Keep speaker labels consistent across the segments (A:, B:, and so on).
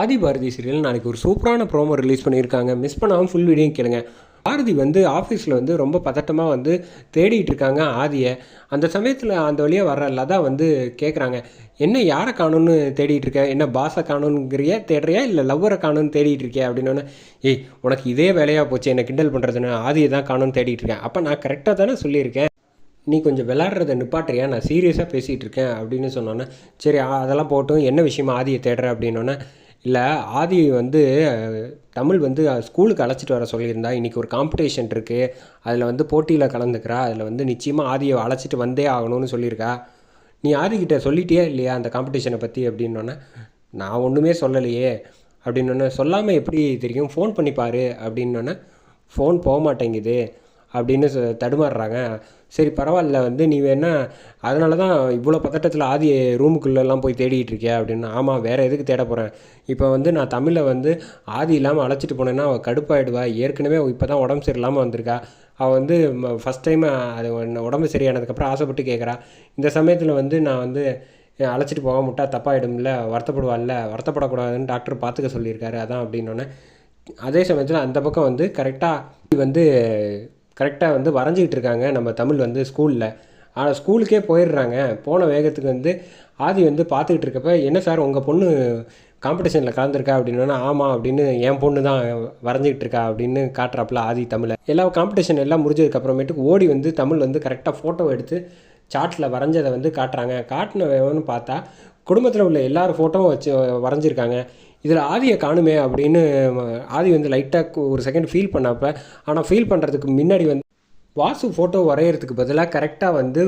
A: ஆதி Bharathi serial நாளைக்கு ஒரு சூப்பரான ப்ரோமோ ரிலீஸ் பண்ணியிருக்காங்க. மிஸ் பண்ணாமல் ஃபுல் வீடியோ கேளுங்க. பாரதி வந்து ஆஃபீஸில் வந்து ரொம்ப பதட்டமாக வந்து தேடிட்டு இருக்காங்க ஆதியை. அந்த சமயத்தில் அந்த வழியாக வர்ற லதா வந்து கேட்குறாங்க, என்ன யாரை காணும்னு தேடிட்டு இருக்க, என்ன பாஸை காணுங்கிறியா தேடுறியா இல்லை லவ்வரை காணும்னு தேடிட்டு இருக்கியா அப்படின்னோன்னே, ஏய் உனக்கு இதே வேலையாக போச்சு என்னை கிண்டல் பண்ணுறதுன்னு, ஆதியை தான் காணும்னு தேடிட்டு இருக்கேன். அப்போ நான் கரெக்டாக தானே சொல்லியிருக்கேன், நீ கொஞ்சம் விளாட்றத நிப்பாட்டுறியா, நான் சீரியஸாக பேசிகிட்டு இருக்கேன் அப்படின்னு சொன்னோன்னே, சரி அதெல்லாம் போட்டும், என்ன விஷயமா ஆதியை தேடுற அப்படின்னோன்னே, இல்லை ஆதி வந்து தமிழ் வந்து ஸ்கூலுக்கு அழைச்சிட்டு வர சொல்லியிருந்தா, இன்றைக்கி ஒரு காம்படிஷன் இருக்குது, அதில் வந்து போட்டியில் கலந்துக்கிறா, அதில் வந்து நிச்சயமாக ஆதியை அழைச்சிட்டு வந்தே ஆகணும்னு சொல்லியிருக்கா. நீ ஆதிக்கிட்ட சொல்லிட்டியா இல்லையா அந்த காம்படிஷனை பற்றி அப்படின்னோன்னே, நான் ஒன்றுமே சொல்லலையே அப்படின்னோடனே, சொல்லாமல் எப்படி தெரியும், ஃபோன் பண்ணிப்பார் அப்படின்னோடனே, ஃபோன் போக மாட்டேங்குது அப்படின்னு தடுமாறுறாங்க. சரி பரவாயில்ல, வந்து நீ வேணா அதனால தான் இவ்வளோ பதட்டத்தில் ஆதி ரூமுக்குள்ளெல்லாம் போய் தேடிகிட்டு இருக்கியா அப்படின்னு. ஆமாம், வேறு எதுக்கு தேட போகிறேன், இப்போ வந்து நான் தமிழை வந்து ஆதி இல்லாமல் அழைச்சிட்டு போனேன்னா அவள் கடுப்பாயிடுவா. ஏற்கனவே இப்போ தான் உடம்பு சரியில்லாமல் வந்திருக்கா. அவள் வந்து ஃபஸ்ட் டைம் அது உடம்பு சரியானதுக்கப்புறம் ஆசைப்பட்டு கேட்குறா. இந்த சமயத்தில் வந்து நான் வந்து அழைச்சிட்டு போக முட்டா தப்பாகிடும்ல, வருத்தப்படுவாள்ல, வருத்தப்படக்கூடாதுன்னு டாக்டர் பார்த்துக்க சொல்லியிருக்காரு, அதான் அப்படின்னோடனே. அதே சமயத்தில் அந்த பக்கம் வந்து கரெக்டாக வந்து வரைஞ்சிக்கிட்டு இருக்காங்க நம்ம தமிழ் வந்து ஸ்கூலில். ஆனால் ஸ்கூலுக்கே போயிடுறாங்க. போன வேகத்துக்கு வந்து ஆதி வந்து பார்த்துக்கிட்டு இருக்கப்ப, என்ன சார் உங்கள் பொண்ணு காம்படிஷனில் கலந்துருக்கா அப்படின்னா, ஆமாம் அப்படின்னு, என் பொண்ணு தான் வரைஞ்சிக்கிட்டு இருக்கா அப்படின்னு காட்டுறாப்புல ஆதி தமிழை. எல்லா காம்படிஷன் எல்லாம் முடிஞ்சதுக்கப்புறமேட்டுக்கு ஓடி வந்து தமிழ் வந்து கரெக்டாக ஃபோட்டோ எடுத்து சார்ட்டில் வரைஞ்சதை வந்து காட்டுறாங்க. காட்டினவன்னு பார்த்தா குடும்பத்தில் உள்ள எல்லார் ஃபோட்டோவும் வச்சு வரைஞ்சிருக்காங்க. இதில் ஆதியை காணுமே அப்படின்னு ஆதி வந்து லைட்டாக ஒரு செகண்ட் ஃபீல் பண்ணப்போ, ஆனால் ஃபீல் பண்ணுறதுக்கு முன்னாடி வந்து வாசு ஃபோட்டோ வரைகிறதுக்கு பதிலாக கரெக்டாக வந்து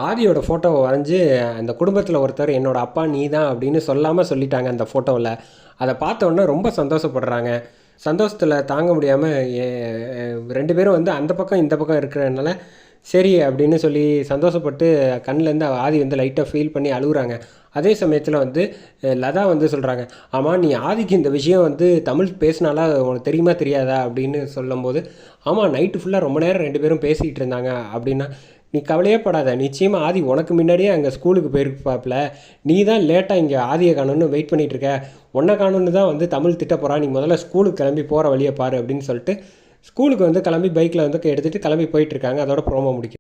A: ஆதியோட ஃபோட்டோவை வரைஞ்சி, அந்த குடும்பத்தில் ஒருத்தர் என்னோடய அப்பா நீ தான் அப்படின்னு சொல்லாமல் சொல்லிட்டாங்க அந்த ஃபோட்டோவில். அதை பார்த்தோன்னே ரொம்ப சந்தோஷப்படுறாங்க. சந்தோஷத்தில் தாங்க முடியாமல் ரெண்டு பேரும் வந்து அந்த பக்கம் இந்த பக்கம் இருக்கிறதுனால சரி அப்படின்னு சொல்லி சந்தோஷப்பட்டு கண்ணிலேருந்து ஆதி வந்து லைட்டாக ஃபீல் பண்ணி அழுகுறாங்க. அதே சமயத்தில் வந்து லதா வந்து சொல்கிறாங்க, ஆமாம் நீ ஆதிக்கு இந்த விஷயம் வந்து தமிழ் பேசினாலா உனக்கு தெரியுமா தெரியாதா அப்படின்னு சொல்லும்போது, ஆமாம் நைட்டு ஃபுல்லாக ரொம்ப நேரம் ரெண்டு பேரும் பேசிகிட்டு இருந்தாங்க அப்படின்னா, நீ கவலையே படாத, நிச்சயமாக ஆதி உனக்கு முன்னாடியே அங்கே ஸ்கூலுக்கு போயிருப்பாப்புல, நீ தான் லேட்டாக இங்கே ஆதியை காணும்னு வெயிட் பண்ணிகிட்டு இருக்க, உன்னை காணுன்னு தான் வந்து தமிழ் திட்ட போகிறா, நீ முதல்ல ஸ்கூலுக்கு கிளம்பி போகிற வழியை பாரு அப்படின்னு சொல்லிட்டு ஸ்கூலுக்கு வந்து கிளம்பி பைக்கில் வந்து எடுத்துகிட்டு கிளம்பி போயிட்டுருக்காங்க. அதோட ப்ரோமோ முடிக்கும்.